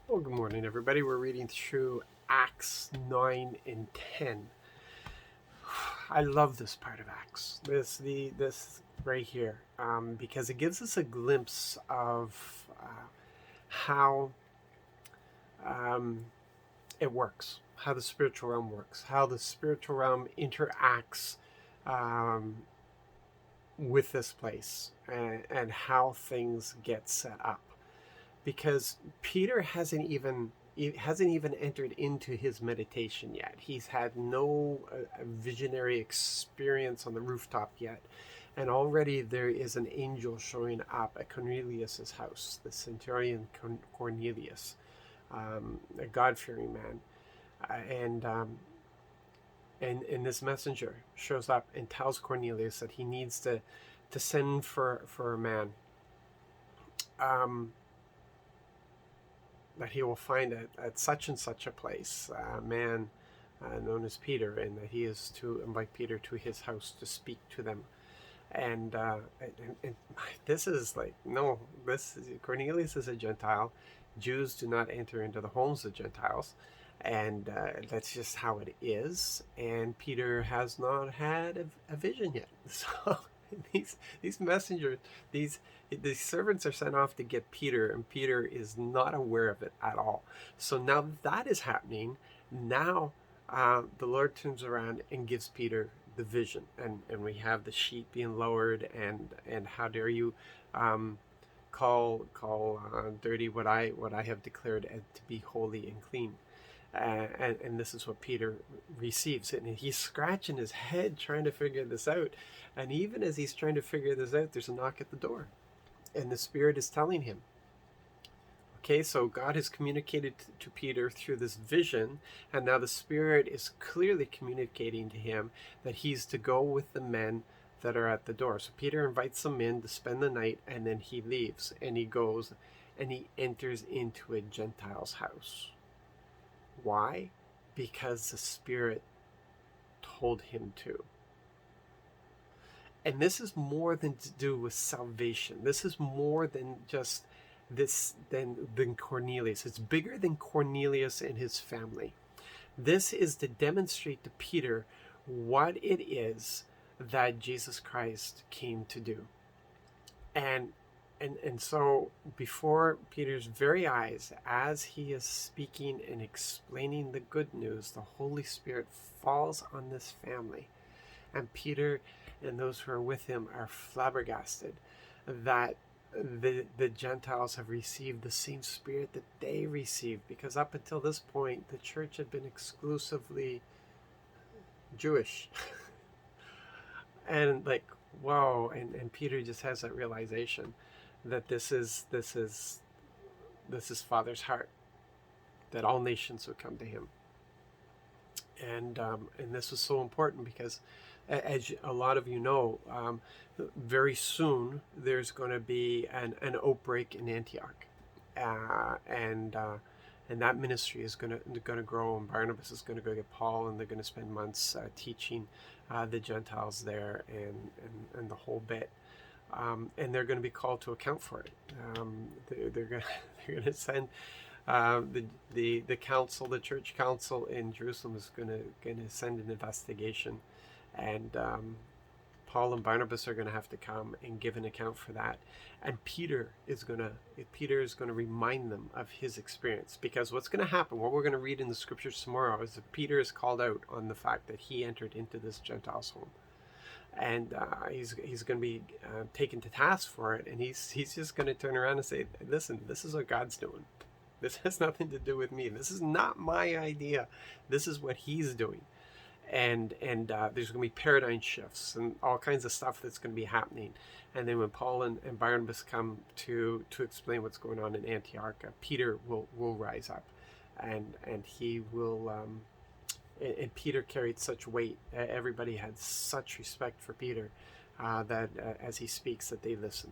Well, good morning, everybody. We're reading through Acts 9 and 10. I love this part of Acts, this right here, because it gives us a glimpse of how um, it works, how the spiritual realm works, how the spiritual realm interacts um, with this place, and how things get set up. Because Peter hasn't even entered into his meditation yet. He's had no visionary experience on the rooftop yet. And already there is an angel showing up at Cornelius's house, the centurion Cornelius, a God-fearing man. And and this messenger shows up and tells Cornelius that he needs to send for a man. That he will find at such and such a place a man known as Peter, and that he is to invite Peter to his house to speak to them. And this is like, no, Cornelius is a Gentile. Jews do not enter into the homes of Gentiles, and that's just how it is. And Peter has not had a vision yet, so these messengers, these servants are sent off to get Peter, and Peter is not aware of it at all. So now that is happening. Now the Lord turns around and gives Peter the vision, and we have the sheet being lowered, and how dare you call dirty what I have declared to be holy and clean. And this is what Peter receives. And he's scratching his head trying to figure this out. And even as he's trying to figure this out, there's a knock at the door. And the Spirit is telling him. Okay, so God has communicated to Peter through this vision, and now the Spirit is clearly communicating to him that he's to go with the men that are at the door. So Peter invites them in to spend the night, and then he leaves, and he goes and he enters into a Gentile's house. Why? Because the Spirit told him to. And this is more than to do with salvation. This is more than just this than Cornelius. It's bigger than Cornelius and his family. This is to demonstrate to Peter what it is that Jesus Christ came to do. And so before Peter's very eyes, as he is speaking and explaining the good news, the Holy Spirit falls on this family. And Peter and those who are with him are flabbergasted that the Gentiles have received the same Spirit that they received, because up until this point, the church had been exclusively Jewish. And like, whoa, and Peter just has that realization that this is Father's heart, that all nations would come to him. And this is so important because, as a lot of you know, very soon there's going to be an outbreak in Antioch, and that ministry is going to grow, and Barnabas is going to go get Paul, and they're going to spend months teaching the Gentiles there, and the whole bit. And they're going to be called to account for it. They're going to send the council, the church council in Jerusalem is going to send an investigation, and Paul and Barnabas are going to have to come and give an account for that. And Peter is going to remind them of his experience, because what's going to happen, what we're going to read in the scriptures tomorrow, is that Peter is called out on the fact that he entered into this Gentile's home. And he's going to be taken to task for it, and he's just going to turn around and say, listen, this is what God's doing. This has nothing to do with me. This is not my idea. This is what he's doing. And there's going to be paradigm shifts and all kinds of stuff that's going to be happening. And then when Paul and Barnabas come to explain what's going on in Antioch, Peter will rise up, and he will. And Peter carried such weight. Everybody had such respect for Peter that as he speaks, that they listen.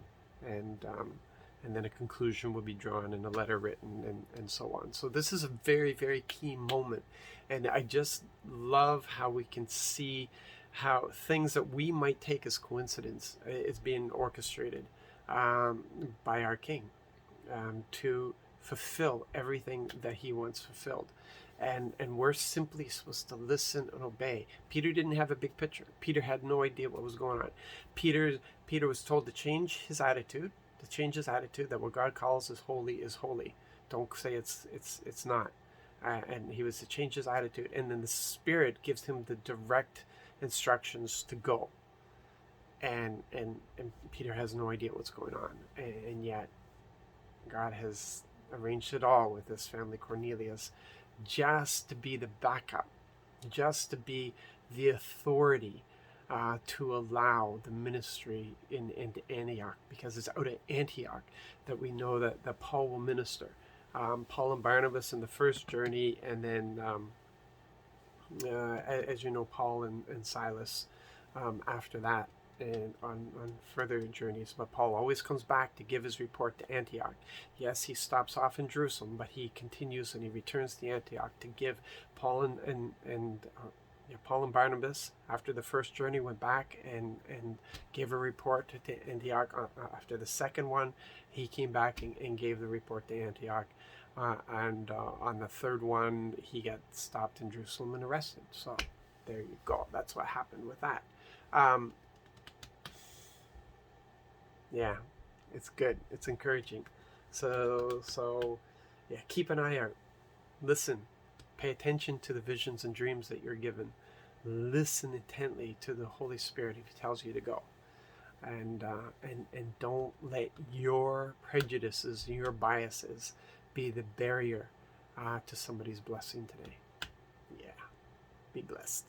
And then a conclusion will be drawn and a letter written, and so on. So this is a very, very key moment. And I just love how we can see how things that we might take as coincidence is being orchestrated by our King to fulfill everything that he wants fulfilled. And we're simply supposed to listen and obey. Peter didn't have a big picture. Peter had no idea what was going on. Peter was told to change his attitude, that what God calls as holy is holy. Don't say it's not. And he was to change his attitude, and then the Spirit gives him the direct instructions to go. And Peter has no idea what's going on, and yet God has arranged it all with this family Cornelius, just to be the backup, just to be the authority to allow the ministry in Antioch, because it's out of Antioch that we know that Paul will minister. Paul and Barnabas in the first journey, and then, as you know, Paul and Silas after that, and on further journeys. But Paul always comes back to give his report to Antioch. Yes, he stops off in Jerusalem, but he continues and he returns to Antioch to give Paul Paul and Barnabas, after the first journey, went back and gave a report to Antioch. After the second one, he came back and gave the report to Antioch. And on the third one, he got stopped in Jerusalem and arrested. So there you go. That's what happened with that. Yeah, it's good. It's encouraging. So yeah, keep an eye out. Listen. Pay attention to the visions and dreams that you're given. Listen intently to the Holy Spirit if He tells you to go. And don't let your prejudices, your biases, be the barrier to somebody's blessing today. Yeah. Be blessed.